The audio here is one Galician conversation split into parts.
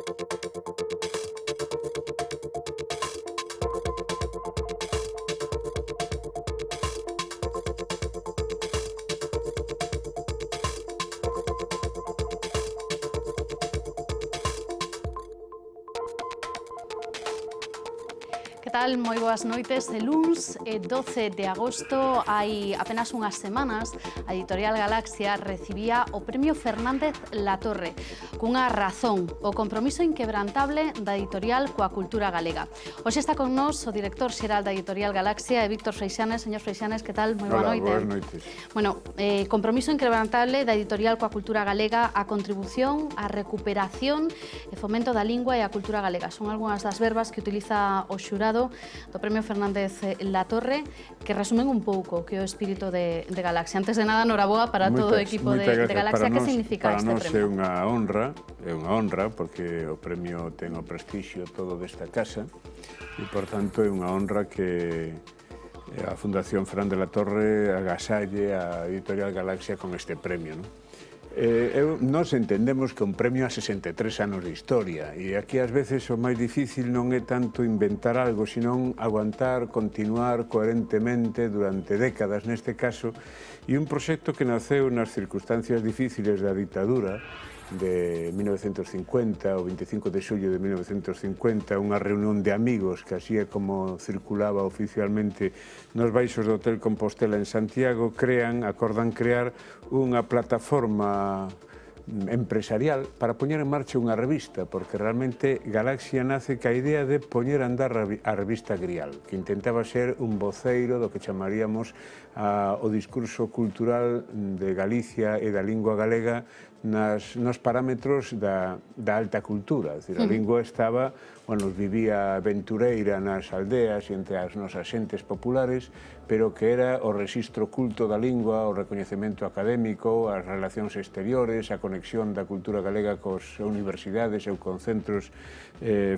Que tal? Moi boas noites. El luns 12 de agosto, hai apenas unhas semanas, a Editorial Galaxia recibía o Premio Fernández Latorre, cunha razón, o compromiso inquebrantable da editorial coa cultura galega. Hoxe está con nós o director xeral da Editorial Galaxia, Víctor Freixanes. Señor Freixanes, que tal? Moi boa noite. Hola, boas noites. Bueno, compromiso inquebrantable da editorial coa cultura galega, a contribución, a recuperación e fomento da lingua e a cultura galega. Son algunhas das verbas que utiliza o xurado do Premio Fernández Latorre, que resumen un pouco que é o espírito de Galaxia. Antes de nada, noraboa para todo o equipo de Galaxia. Que significa este premio? Para nós é unha honra, porque o premio ten o prestixio todo desta casa e, por tanto, é unha honra que a Fundación Fernández Latorre agasalle a Editorial Galaxia con este premio, non? Nós entendemos que un premio a 63 anos de historia e aquí ás veces o máis difícil non é tanto inventar algo, senón aguantar, continuar coherentemente durante décadas neste caso, e un proxecto que naceu nas circunstancias difíciles da ditadura de 1950, o 25 de xullo de 1950, unha reunión de amigos que así é como circulaba oficialmente nos baixos do Hotel Compostela en Santiago, acordan crear unha plataforma empresarial para poñer en marcha unha revista, porque realmente Galaxia nace ca idea de poñer a andar a revista Grial, que intentaba ser un voceiro do que chamaríamos o discurso cultural de Galicia e da lingua galega nos parámetros da alta cultura. É dicir, a lingua estaba, vivía aventureira nas aldeas e entre as nosas xentes populares, pero que era o rexistro culto da lingua, o recoñecemento académico, as relacións exteriores, a conexión da cultura galega cos universidades e con centros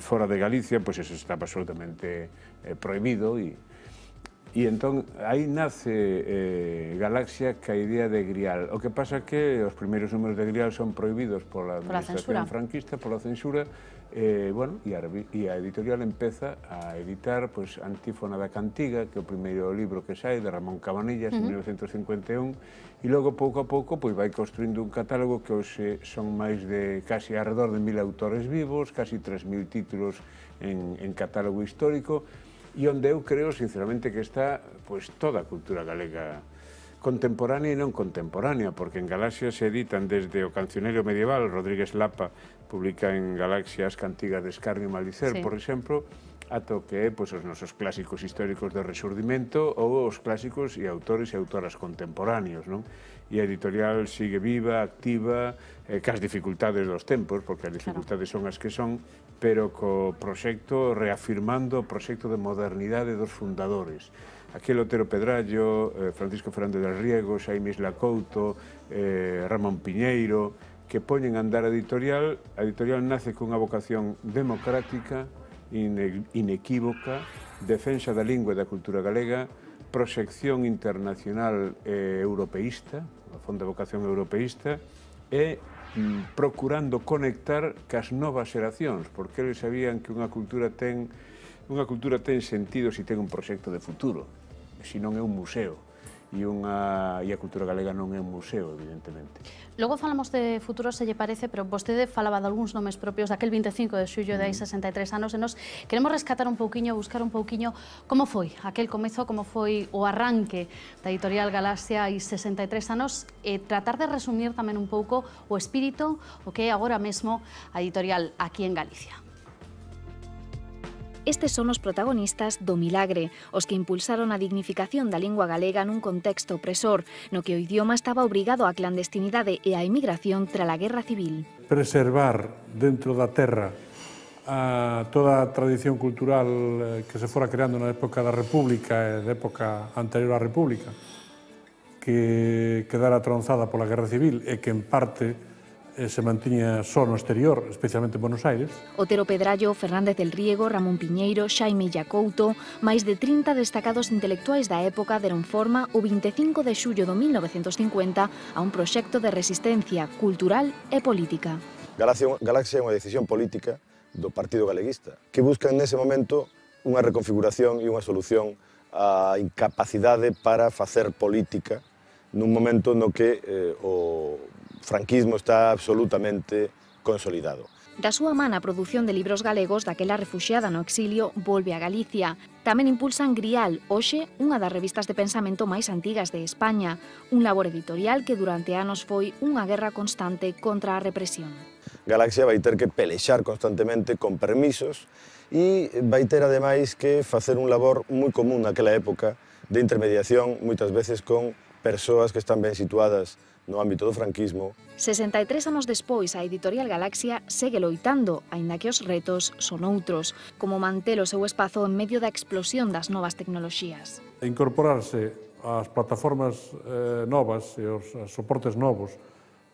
fora de Galicia, pois eso estaba absolutamente prohibido e entón aí nace Galaxia ca idea de Grial. O que pasa que os primeiros números de Grial son prohibidos pola administración franquista, pola censura, e a editorial empeza a editar Antífona da Cantiga, que é o primeiro libro que sai, de Ramón Cabanillas, en 1951, e logo, pouco a pouco, vai construindo un catálogo que hoxe son máis de casi alrededor de 1000 autores vivos, casi 3000 títulos en catálogo histórico, e onde eu creo, sinceramente, que está toda a cultura galega contemporánea e non contemporánea, porque en Galaxia se editan desde o Cancioneiro Medieval, Rodríguez Lapa publica en Galaxia as cantigas de Escarnio e Malicer, por exemplo, ata o que é os nosos clásicos históricos do Resurdimento ou os clásicos e autores e autoras contemporáneos, non? E a editorial sigue viva, activa, cas dificultades dos tempos, porque as dificultades son as que son, pero co proxecto reafirmando o proxecto de modernidade dos fundadores. Aquel Otero Pedrallo, Francisco Fernández del Riego, Xaime Isla Couto, Ramón Piñeiro, que poñen a andar a editorial nace cunha vocación democrática, inequívoca, defensa da lingua e da cultura galega, proxección internacional europeísta, a fonda vocación europeísta, e procurando conectar cas novas xeracións, porque eles sabían que unha cultura ten sentido se ten un proxecto de futuro, se non é un museo, e a cultura galega non é un museo, evidentemente. Logo falamos de futuro, se lle parece, pero vostede falaba de algúns nomes propios daquel 25 de xullo de hai 63 anos, e nos queremos rescatar un pouquiño, buscar un pouquiño como foi aquel comezo, como foi o arranque da Editorial Galaxia hai 63 anos, e tratar de resumir tamén un pouco o espírito, o que é agora mesmo a editorial aquí en Galicia. Estes son os protagonistas do milagre, os que impulsaron a dignificación da lingua galega nun contexto opresor, no que o idioma estaba obrigado á clandestinidade e á emigración tras a Guerra Civil. Preservar dentro da terra toda a tradición cultural que se fora creando na época da República e da época anterior á República, que quedara tronzada pola Guerra Civil e que en parte se mantiña só no exterior, especialmente en Buenos Aires. Otero Pedrallo, Fernández del Riego, Ramón Piñeiro, Xaime Isla Couto, máis de 30 destacados intelectuais da época deron forma o 25 de xullo de 1950 a un proxecto de resistencia cultural e política. Galaxia é unha decisión política do Partido Galeguista, que buscan nese momento unha reconfiguración e unha solución á incapacidade para facer política nun momento no que o franquismo está absolutamente consolidado. Da súa man a produción de libros galegos daquela refuxiada no exilio volve a Galicia. Tamén impulsan Grial, hoxe unha das revistas de pensamento máis antigas de España, un labor editorial que durante anos foi unha guerra constante contra a represión. Galaxia vai ter que pelexar constantemente con permisos e vai ter ademais que facer un labor moi común naquela época de intermediación, moitas veces con persoas que están ben situadas no ámbito do franquismo. 63 anos despois, a editorial Galaxia segue loitando, aínda que os retos son outros, como manter o seu espazo en medio da explosión das novas tecnoloxías. Incorporarse ás plataformas novas e aos soportes novos,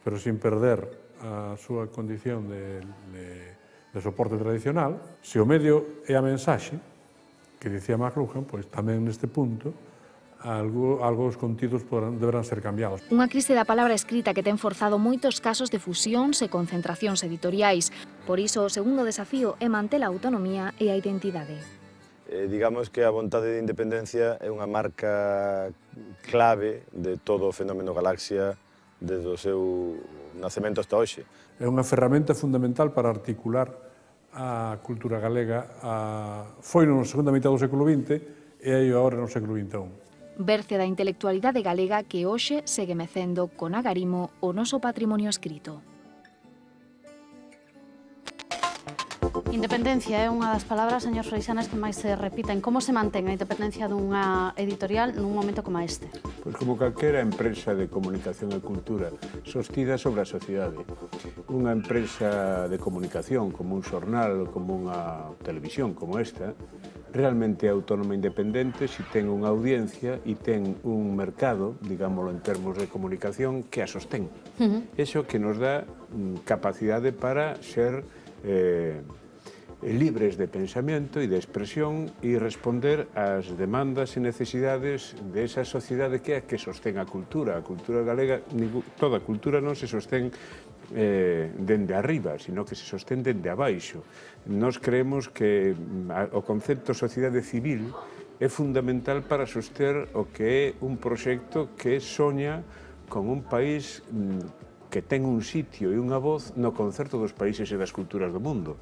pero sin perder a súa condición de soporte tradicional. Se o medio é a mensaxe, que dicía McLuhan, pois tamén neste punto, algúns contidos deberán ser cambiados. Unha crise da palabra escrita que ten forzado moitos casos de fusións e concentracións editoriais. Por iso, o segundo desafío é manter a autonomía e a identidade. Digamos que a vontade de independencia é unha marca clave de todo o fenómeno Galaxia desde o seu nacemento hasta hoxe. É unha ferramenta fundamental para articular a cultura galega. Foi na segunda mitad do século XX e aí agora no século XXI. Berce da intelectualidade galega que hoxe segue mecendo con agarimo o noso patrimonio escrito. Independencia é unha das palabras, señor Freixanes, que máis se repiten. Como se mantén a independencia dunha editorial nun momento como este? Pois como calquera empresa de comunicación e cultura sostida sobre a sociedade. Unha empresa de comunicación como un xornal, como unha televisión como esta, realmente autónoma e independente si ten unha audiencia e ten un mercado, digámoslo en termos de comunicación, que a sostén. Eso que nos dá capacidade para ser libres de pensamento e de expresión e responder ás demandas e necesidades desa sociedade que é a que sostén a cultura. A cultura galega, toda a cultura non se sostén dende arriba, sino que se sostén dende abaixo. Nós creemos que o concepto sociedade civil é fundamental para soster o que é un proxecto que soña con un país que ten un sitio e unha voz no concerto dos países e das culturas do mundo.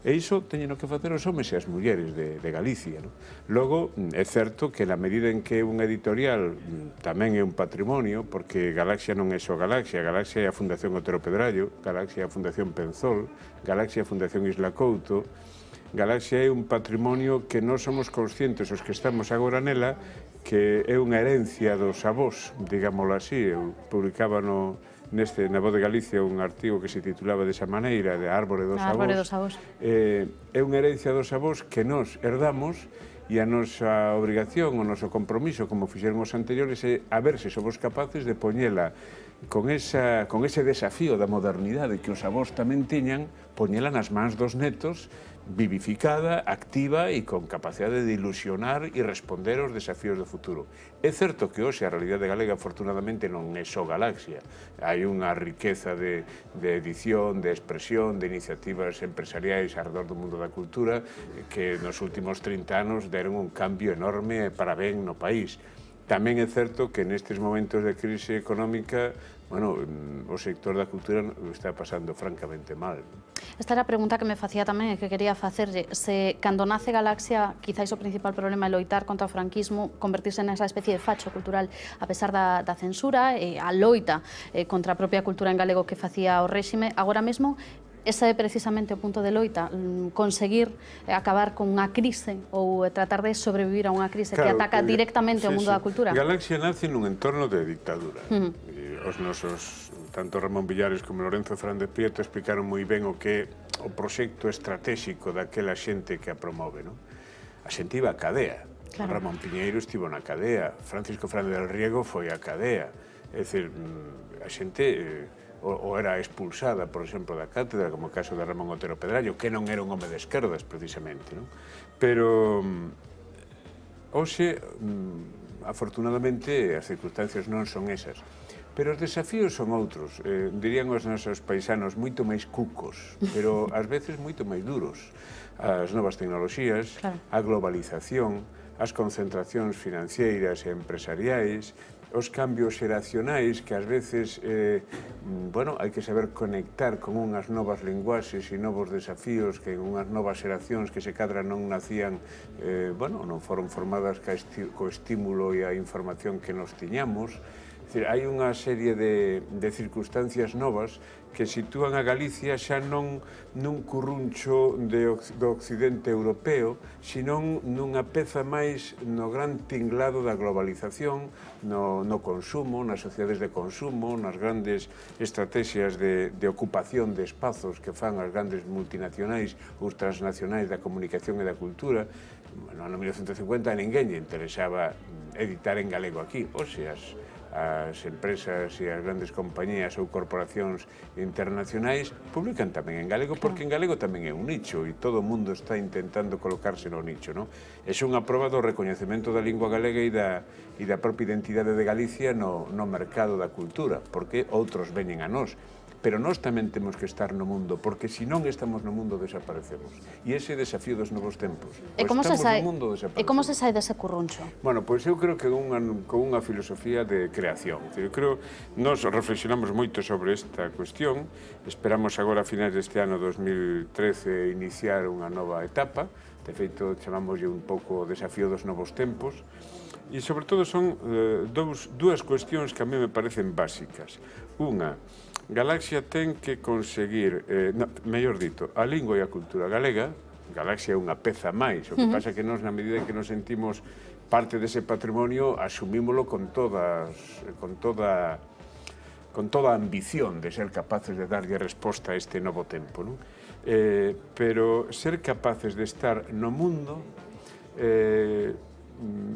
E iso teñen que facer os homes e as mulleres de Galicia. Logo, é certo que na medida en que unha editorial tamén é un patrimonio, porque Galaxia non é só Galaxia, Galaxia é a Fundación Otero Pedrallo, Galaxia é a Fundación Penzol, Galaxia é a Fundación Isla Couto, Galaxia é un patrimonio que non somos conscientes os que estamos agora nela, que é unha herencia dos avós, digámoslo así. Eu publicaba na Voz de Galicia un artigo que se titulaba desa maneira, de Árbore dos Avós. É unha herencia dos avós que nós herdamos e a nosa obrigación, o noso compromiso, como fixeron os anteriores, é a ver se somos capaces de poñela con ese desafío da modernidade que os avós tamén tiñan, poñela nas mans dos netos, vivificada, activa e con capacidade de ilusionar e responder aos desafíos do futuro. É certo que hoxe a realidade galega, afortunadamente, non é só Galaxia. Hai unha riqueza de edición, de expresión, de iniciativas empresariais alrededor do mundo da cultura que nos últimos 30 anos deron un cambio enorme para ben no país. Tamén é certo que nestes momentos de crise económica, o sector da cultura o está pasando francamente mal. Esta era a pregunta que me facía tamén e que quería facerlle. Se cando nace Galaxia, quizáis o principal problema é loitar contra o franquismo, convertirse nesa especie de facho cultural a pesar da censura e a loita contra a propia cultura en galego que facía o réxime, agora mesmo ese é precisamente o punto de loita, conseguir acabar con unha crise ou tratar de sobrevivir a unha crise que ataca directamente o mundo da cultura. Galaxia nace nun entorno de dictadura. Os nosos, tanto Ramón Villares como Lorenzo Fernández Prieto, explicaron moi ben o que é o proxecto estratégico daquela xente que a promove. A xente iba a cadea. Ramón Piñeiro estivo na cadea, Francisco Fernández del Riego foi a cadea. É dicir, a xente ou era expulsada, por exemplo, da cátedra, como o caso de Ramón Otero Pedrallo, que non era un home de esquerdas, precisamente. Pero, hoxe, afortunadamente, as circunstancias non son esas. Pero os desafíos son outros, dirían os nosos paisanos, moito máis cucos, pero ás veces moito máis duros. As novas tecnoloxías, a globalización, as concentracións financeiras e empresariais, os cambios xeracionais que ás veces, bueno, hai que saber conectar con unhas novas linguaxes e novos desafíos que unhas novas xeracións que se cadra non nacían, bueno, non foron formadas co estímulo e a información que nos tiñamos. Hai unha serie de circunstancias novas que sitúan a Galicia xa non nun curruncho do occidente europeo, senón nunha peza máis no gran tinglado da globalización, no consumo, nas sociedades de consumo, nas grandes estrategias de ocupación de espazos que fan as grandes multinacionais ou transnacionais da comunicación e da cultura. No ano 1950 a ninguén lle interesaba editar en galego aquí, ou se as empresas e as grandes compañías ou corporacións internacionais publican tamén en galego, porque en galego tamén é un nicho e todo o mundo está intentando colocarse no nicho. É unha proba do recoñecemento da lingua galega e da propia identidade de Galicia no mercado da cultura, porque outros veñen a nós. Pero nós tamén temos que estar no mundo, porque se non estamos no mundo desaparecemos. E ese é o desafío dos novos tempos. E como se sai dese curruncho? Bueno, pois eu creo que con unha filosofía de creación. Eu creo, nós reflexionamos moito sobre esta cuestión, esperamos agora a finais deste ano 2013 iniciar unha nova etapa, de feito chamámoslle un pouco o desafío dos novos tempos, e sobre todo son dúas cuestións que a mí me parecen básicas. Unha, Galaxia ten que conseguir, mellor dito, a lingua e a cultura galega. Galaxia é unha peza máis, o que pasa que nós, na medida en que nos sentimos parte dese patrimonio, asumímolo con toda a ambición de ser capaces de darlle resposta a este novo tempo. Pero ser capaces de estar no mundo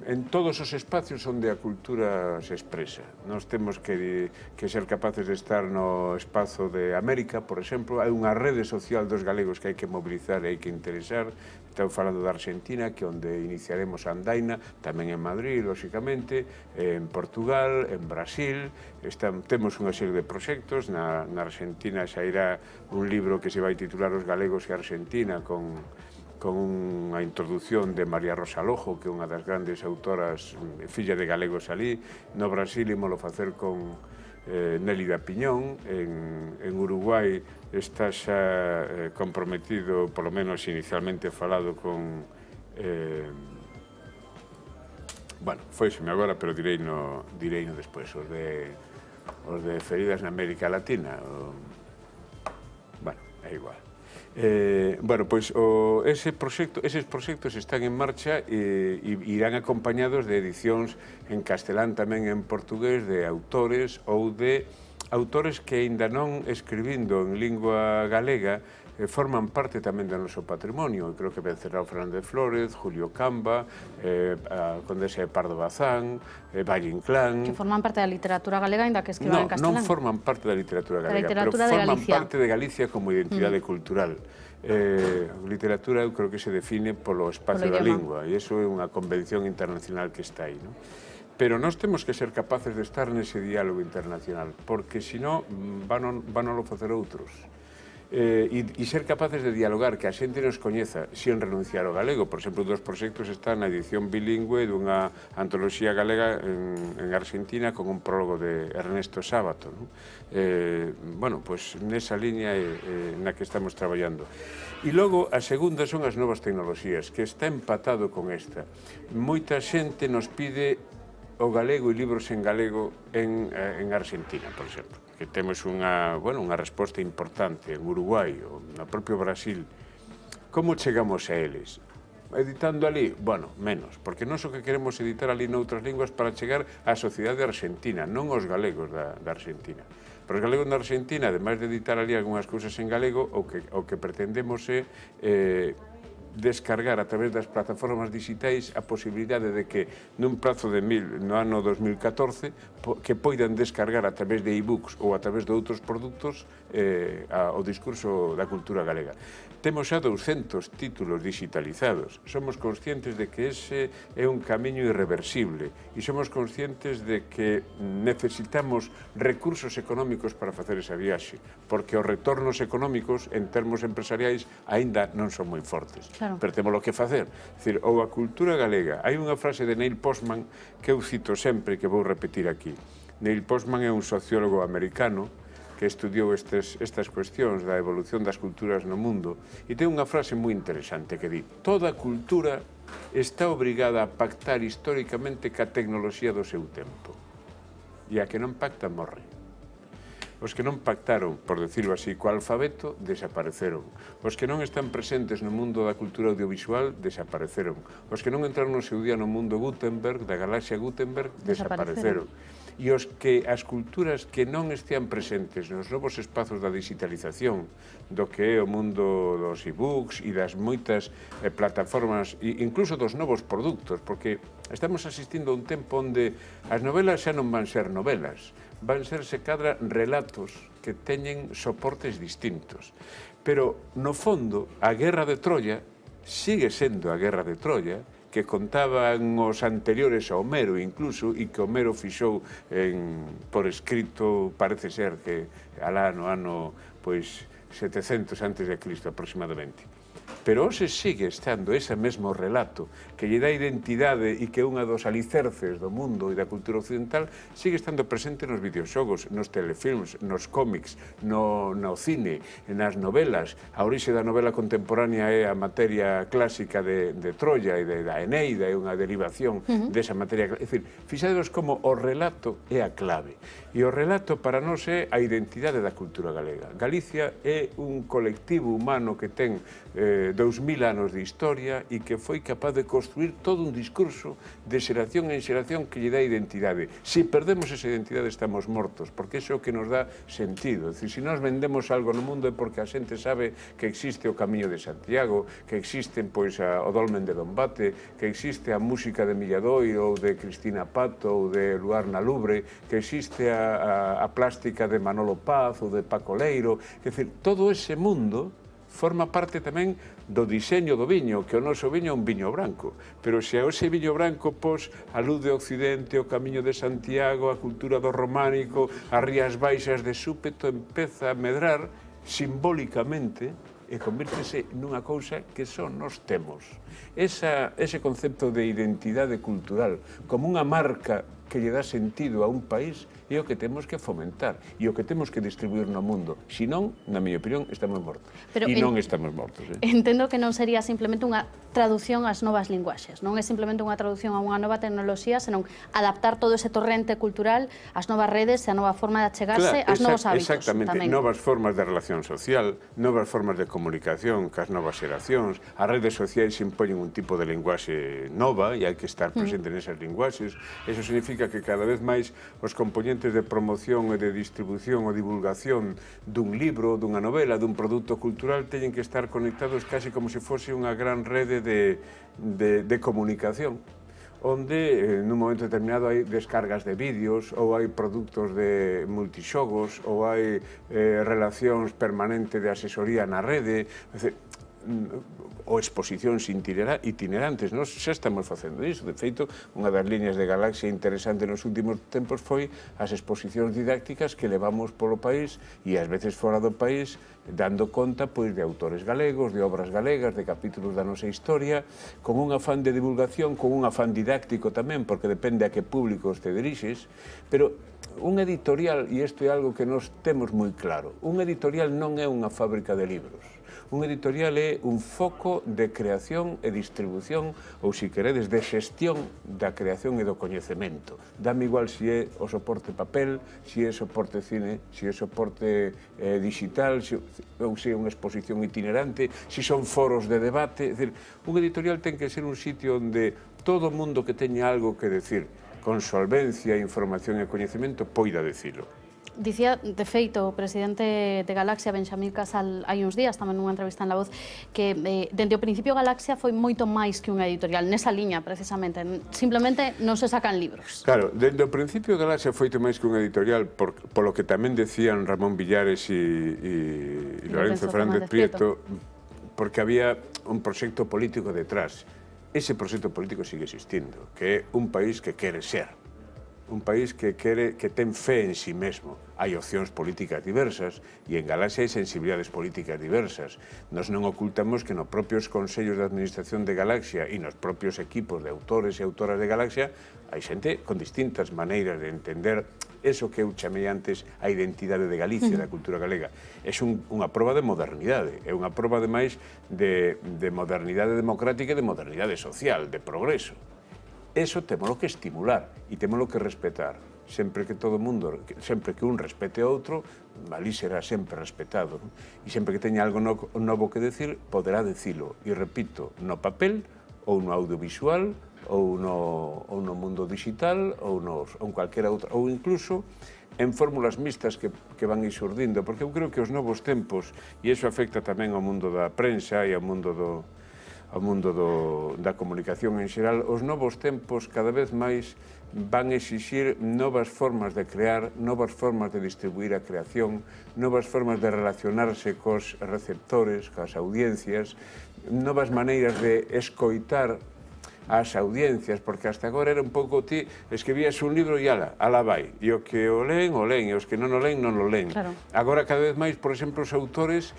en todos os espacios onde a cultura se expresa. Nós temos que ser capaces de estar no espazo de América, por exemplo. Hai unha rede social dos galegos que hai que mobilizar e hai que interesar. Estou falando da Argentina, que é onde iniciaremos a andaina, tamén en Madrid, lóxicamente, en Portugal, en Brasil. Temos unha serie de proxectos. Na Argentina xa irá un libro que se vai titular Os galegos e a Argentina, con unha introdución de María Rosa Lojo, que é unha das grandes autoras, filla de galegos alí. No Brasil ímolo facer con Nélida Piñón. En Uruguai está xa comprometido, polo menos inicialmente falado con... Bueno, foiseme agora, pero direino despois, os de Feridas na América Latina. Bueno, é igual. Bueno, pois eses proxectos están en marcha e irán acompañados de edicións en castelán, tamén en portugués, de autores ou de autores que aínda non escribindo en lingua galega forman parte tamén do noso patrimonio. Creo que Vencerao Fernández Flórez, Julio Camba, a Condesa de Pardo Bazán, Valle Inclán... Que forman parte da literatura galega, ainda que escriban en castelán. Non forman parte da literatura galega, pero forman parte de Galicia como identidade cultural. Literatura, eu creo que se define polo espacio da lingua, e iso é unha convención internacional que está aí. Pero nós temos que ser capaces de estar nese diálogo internacional, porque senón vanolo facer outros. E ser capaces de dialogar, que a xente nos coñeza sen renunciar ao galego. Por exemplo, dos proxectos están na edición bilingüe dunha antoloxía galega en Argentina con un prólogo de Ernesto Sábato. Bueno, pois nesa liña na que estamos traballando. E logo, a segunda son as novas tecnoloxías, que está empatado con esta. Moita xente nos pide o galego e libros en galego en Argentina, por exemplo, que temos unha resposta importante en Uruguai ou no propio Brasil. Como chegamos a eles? Editando ali? Bueno, menos, porque nós o que queremos editar ali noutras linguas para chegar á sociedade argentina, non aos galegos da Argentina. Pero os galegos da Argentina, ademais de editar ali algunhas cousas en galego, o que pretendemos é descargar a través das plataformas digitais a posibilidade de que nun prazo de no ano 2014 que poidan descargar a través de e-books ou a través de outros produtos o discurso da cultura galega. Temos xa 200 títulos digitalizados. Somos conscientes de que ese é un camiño irreversible e somos conscientes de que necesitamos recursos económicos para facer esa viaxe, porque os retornos económicos en termos empresariais aínda non son moi fortes. Claro. Pero temos o que facer. Dicir, ou a cultura galega. Hai unha frase de Neil Postman que eu cito sempre e que vou repetir aquí. Neil Postman é un sociólogo americano que estudiou estas cuestións da evolución das culturas no mundo e ten unha frase moi interesante que di: toda cultura está obrigada a pactar históricamente ca tecnoloxía do seu tempo e a que non pacta morre. Os que non pactaron, por decirlo así, co alfabeto, desapareceron. Os que non están presentes no mundo da cultura audiovisual, desapareceron. Os que non entraron no seu día no mundo Gutenberg, da galaxia Gutenberg, desapareceron. E as culturas que non estean presentes nos novos espazos da digitalización, do que é o mundo dos e-books e das moitas plataformas, e incluso dos novos produtos, porque estamos asistindo a un tempo onde as novelas xa non van ser novelas, van ser, se cadra, relatos que teñen soportes distintos. Pero, no fondo, a Guerra de Troia sigue sendo a Guerra de Troia, que contaban os anteriores a Homero incluso, e que Homero fixou por escrito, parece ser que alá no ano 700 a.C. aproximadamente. Pero hoxe sigue estando ese mesmo relato que lle dá identidade e que é unha dos alicerces do mundo e da cultura occidental, sigue estando presente nos videoxogos, nos telefilms, nos cómics, no cine, nas novelas. A orixe da novela contemporánea é a materia clásica de Troia e da Eneida, é unha derivación desa materia. É dicir, fixaderos como o relato é a clave. E o relato para nós é a identidade da cultura galega. Galicia é un colectivo humano que ten 2000 anos de historia e que foi capaz de construir todo un discurso de xeración en xeración que lle dá identidade. Se perdemos esa identidade estamos mortos, porque iso é o que nos dá sentido. É dicir, se nós vendemos algo no mundo é porque a xente sabe que existe o Camiño de Santiago, que existe o Dolmen de Dombate, que existe a música de Milladoiro ou de Cristina Pato ou de Luar na Lubre, que existe a plástica de Manolo Paz ou de Paco Leiro. É dicir, todo ese mundo forma parte tamén do diseño do viño, que o noso viño é un viño branco. Pero se a ese viño branco pos a luz de Occidente, o Camiño de Santiago, a cultura do románico, as Rías Baixas de súpeto, empeza a medrar simbólicamente e convírtese nunha cousa que só nos temos. Ese concepto de identidade cultural como unha marca que lle dá sentido a un país é o que temos que fomentar e o que temos que distribuir no mundo. Si non, na miña opinión, estamos mortos. E non estamos mortos. Entendo que non sería simplemente unha traducción ás novas linguaxes, non é simplemente unha traducción a unha nova tecnoloxía, senón adaptar todo ese torrente cultural ás novas redes e a nova forma de achegarse ás novos hábitos. Exactamente, novas formas de relación social, novas formas de comunicación cas novas xeracións. As redes sociais impoñen un tipo de linguaxe nova e hai que estar presente nesas linguaxes. Eso significa que cada vez máis os componentes de promoción e de distribución ou divulgación dun libro, dunha novela, dun produto cultural teñen que estar conectados casi como se fose unha gran rede de comunicación, onde nun momento determinado hai descargas de vídeos ou hai produtos de multixogos ou hai relacións permanentes de asesoría na rede, ou exposicións itinerantes. Nós xa estamos facendo iso. De feito, unha das liñas de Galaxia interesante nos últimos tempos foi as exposicións didácticas que levamos polo país e ás veces fora do país dando conta de autores galegos, de obras galegas, de capítulos da nosa historia, con un afán de divulgación, con un afán didáctico tamén, porque depende a que públicos te dirixes, pero un editorial, e isto é algo que nós temos moi claro, un editorial non é unha fábrica de libros. Un editorial é un foco de creación e distribución, ou, se queredes, de xestión da creación e do coñecemento. Dame igual se é o soporte papel, se é soporte cine, se é soporte digital, ou se é unha exposición itinerante, se son foros de debate. É dicir, un editorial ten que ser un sitio onde todo o mundo que teña algo que decir, con solvencia, información e coñecemento, poida decilo. Dicía, de feito, o presidente de Galaxia, Benxamín Casal, hai uns días, tamén nunha entrevista en La Voz, que dende o principio Galaxia foi moito máis que unha editorial, nesa liña, precisamente. Simplemente non se sacan libros. Claro, dende o principio Galaxia foi máis que unha editorial, polo que tamén decían Ramón Villares e Lorenzo Fernández Prieto, porque había un proxecto político detrás. Ese proxecto político sigue existindo, que é un país que quere ser. Un país que ten fe en sí mesmo. Hai opcións políticas diversas e en Galaxia hai sensibilidades políticas diversas. Nos non ocultamos que nos propios consellos de administración de Galaxia e nos propios equipos de autores e autoras de Galaxia hai xente con distintas maneiras de entender eso que eu chamei antes a identidade de Galicia, da cultura galega. É unha proba de modernidade, é unha proba ademais de modernidade democrática e de modernidade social, de progreso. Eso témolo que estimular e témolo que respetar. Sempre que todo mundo, sempre que un respete a outro, ali será sempre respetado. E sempre que teña algo novo que decir, poderá dicilo. E repito, no papel, ou no audiovisual, ou no mundo digital, ou en calquera outra, ou incluso en fórmulas mixtas que van ir surdindo, porque eu creo que os novos tempos, e iso afecta tamén ao mundo da prensa e ao mundo da comunicación en xeral, os novos tempos cada vez máis van exixir novas formas de crear, novas formas de distribuir a creación, novas formas de relacionarse cos receptores, coas audiencias, novas maneiras de escoitar ás audiencias, porque hasta agora era un pouco ti escribías un libro e ala vai, e o que o leen, e os que non o leen, non o leen. Agora cada vez máis, por exemplo, os autores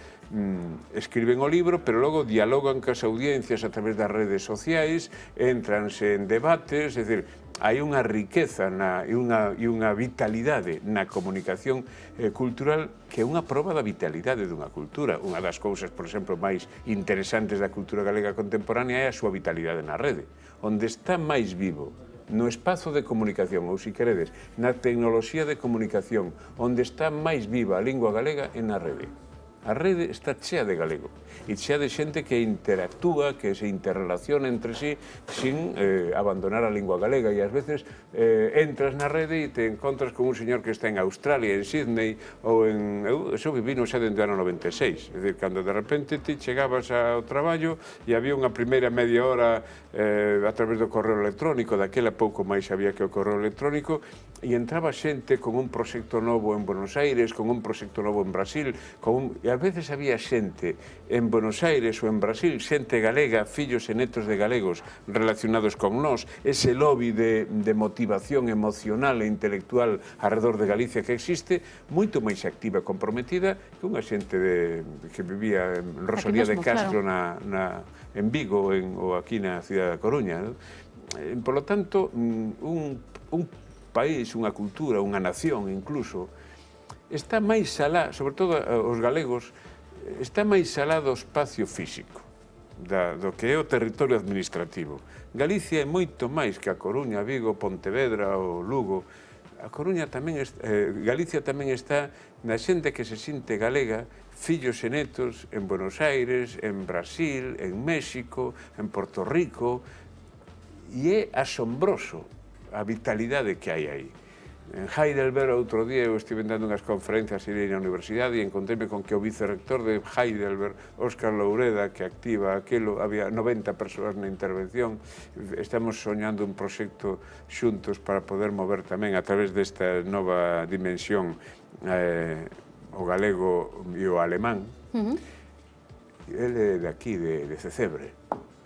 escriben o libro, pero logo dialogan cas audiencias a través das redes sociais, entranse en debates, é dicir, hai unha riqueza e unha vitalidade na comunicación cultural que é unha proba da vitalidade dunha cultura. Unha das cousas, por exemplo, máis interesantes da cultura galega contemporánea é a súa vitalidade na rede, onde está máis vivo no espazo de comunicación, ou, se queredes, na tecnoloxía de comunicación, onde está máis viva a lingua galega é na rede. A rede está chea de galego e chea de xente que interactúa, que se interrelaciona entre sí sin abandonar a lingua galega, e ás veces entras na rede e te encontras con un señor que está en Australia, en Sydney, ou en... Eso vivino xa dende o ano 96, é dicir, cando de repente ti chegabas ao traballo e había unha primeira media hora a través do correo electrónico, daquela pouco máis había que o correo electrónico, e entraba xente con un proxecto novo en Buenos Aires, con un proxecto novo en Brasil, e ás veces había xente en Buenos Aires ou en Brasil, xente galega, fillos e netos de galegos relacionados con nós, ese lobby de motivación emocional e intelectual alrededor de Galicia que existe, moito máis activa e comprometida que unha xente que vivía en Rosalía de Castro en Vigo ou aquí na cidade da Coruña. Por lo tanto, un país, unha cultura, unha nación incluso, está máis alá, sobre todo os galegos, está máis alá do espacio físico, do que é o territorio administrativo. Galicia é moito máis que a Coruña, Vigo, Pontevedra ou Lugo. Galicia tamén está na xente que se sinte galega, fillos e netos en Buenos Aires, en Brasil, en México, en Porto Rico, e é asombroso a vitalidade que hai aí. En Heidelberg, outro día, eu estive dando unhas conferencias na universidade e encontrei-me con que o vicerrector de Heidelberg, Óscar Loureda, que activa aquilo, había 90 persoas na intervención. Estamos soñando un proxecto xuntos para poder mover tamén a través desta nova dimensión o galego e o alemán. Ele é de aquí, de Cecebre.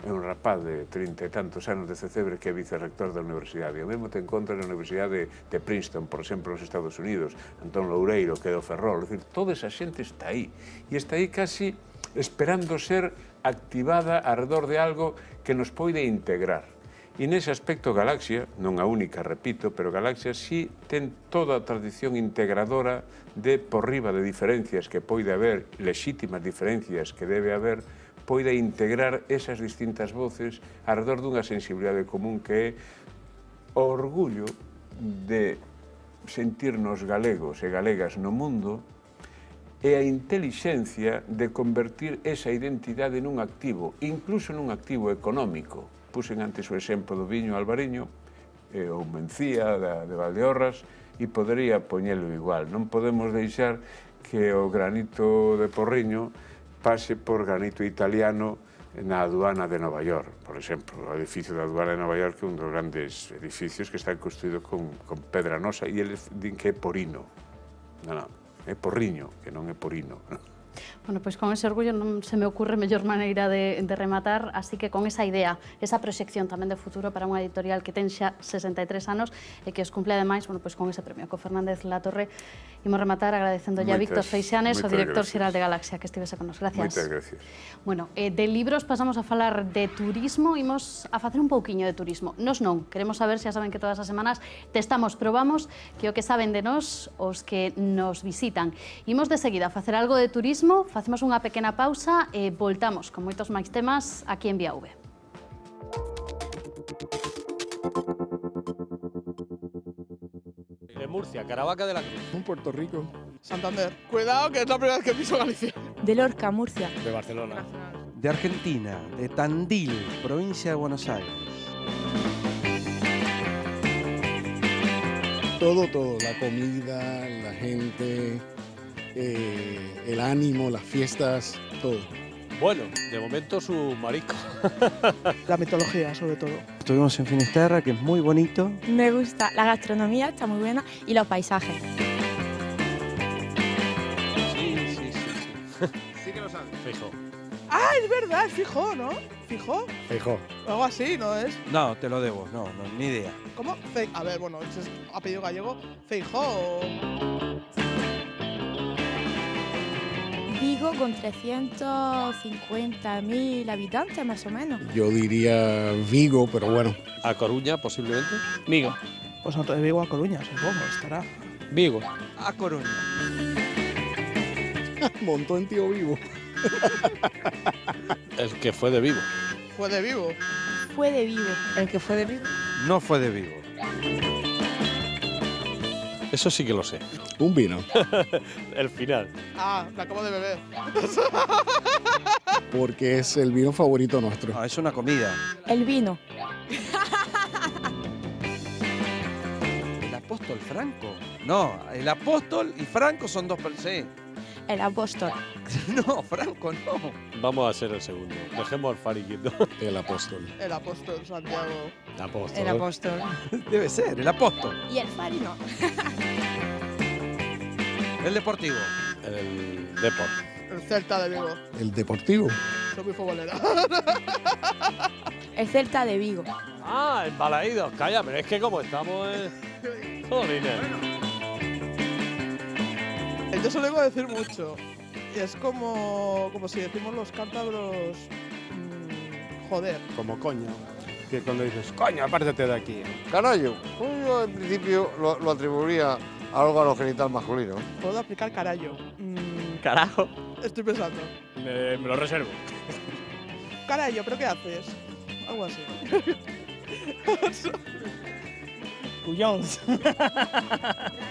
É un rapaz de 30 e tantos anos de Cecebre que é vicerrector da universidade. O mesmo te encontra na Universidade de Princeton, por exemplo, nos Estados Unidos, Antón Loureiro, que é do Ferrol. É dicir, toda esa xente está aí. E está aí casi esperando ser activada alrededor de algo que nos poide integrar. E nese aspecto Galaxia, non a única, repito, pero Galaxia sí ten toda a tradición integradora de por riba de diferencias que poide haber, lexítimas diferencias que debe haber, poida integrar esas distintas voces alrededor dunha sensibilidade común que é o orgullo de sentirnos galegos e galegas no mundo e a intelixencia de convertir esa identidade nun activo, incluso nun activo económico. Puxen antes o exemplo do viño albariño, ou Mencía, de Valdeorras, e podería poñelo igual. Non podemos deixar que o granito de Porriño pase por granito italiano na aduana de Nova York, por exemplo. O edificio da aduana de Nova York é un dos grandes edificios que está construído con pedra nosa e eles din que é porino. Non, é porriño, que non é porino. Bueno, pois con ese orgullo non se me ocurre mellor maneira de rematar, así que con esa idea, esa proxección tamén de futuro para unha editorial que ten xa 63 anos e que os cumple ademais, bueno, pois con ese premio co Fernández Latorre, imos rematar agradecendo a Víctor Freixanes, o director xeral de Galaxia, que estivese con nos. Gracias. Moitas gracias. Bueno, de libros pasamos a falar de turismo, imos a facer un pouquiño de turismo. Nos non, queremos saber, xa saben que todas as semanas testamos, probamos, que o que saben de nós, os que nos visitan. Imos de seguida a facer algo de turismo, facemos unha pequena pausa e voltamos con moitos máis temas aquí en Vía V. De Murcia, Caravaca de la Cruz. En Puerto Rico. Santander. Cuidado, que es la primera vez que piso Galicia. De Lorca, Murcia. De Barcelona. De Argentina, de Tandil, provincia de Buenos Aires. Todo, la comida, la gente, el ánimo, las fiestas, todo. Bueno, de momento su marisco. La mitología, sobre todo. Estuvimos en Finisterra, que es muy bonito. Me gusta la gastronomía, está muy buena, y los paisajes. Sí. Sí que lo sabes. Fijo. Ah, es verdad, es Fijó, ¿no? ¿Fijó? Feijó. Algo así, ¿no es? No, te lo debo, no, ni idea. ¿Cómo? A ver, bueno, ese es apellido gallego. Feijó. Vigo con 350.000 habitantes, más o menos. Yo diría Vigo, pero bueno. A Coruña, posiblemente. Vigo. Pues nosotros de Vigo a Coruña, supongo, estará. Vigo. A Coruña. Montó en Tío Vivo. El que fue de Vigo. Fue de Vigo. Fue de Vigo. ¿El que fue de Vigo? No fue de Vigo. Eso sí que lo sé. Un vino. El final. Ah, me acabo de beber. Porque es el vino favorito nuestro. No, es una comida. El vino. ¿El apóstol Franco? No, el apóstol y Franco son dos per se. El apóstol. No, Franco no. Vamos a ser el segundo. Dejemos al Fari quieto. El apóstol. El apóstol Santiago. Apóstol. El apóstol. Debe ser, el apóstol. Y el Fari no. El deportivo. El Depor. El Celta de Vigo. El deportivo. Soy muy futbolera. El Celta de Vigo. Ah, el Balaídos. Calla, pero es que como estamos en... Jolines. Yo se lo vengo a decir mucho. Y es como si decimos los cántabros. Joder. Como coño. Que cuando dices, coño, apártate de aquí. Carallo. Pues yo en principio lo atribuiría a órgano genital masculino. Puedo aplicar carallo. Carajo. Estoy pensando. Me lo reservo. Carallo, ¿pero qué haces? Algo así. Cuyons.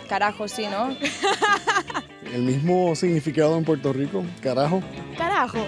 Carajo, sí, ¿no? El mismo significado en Puerto Rico. Carajo. Carajo.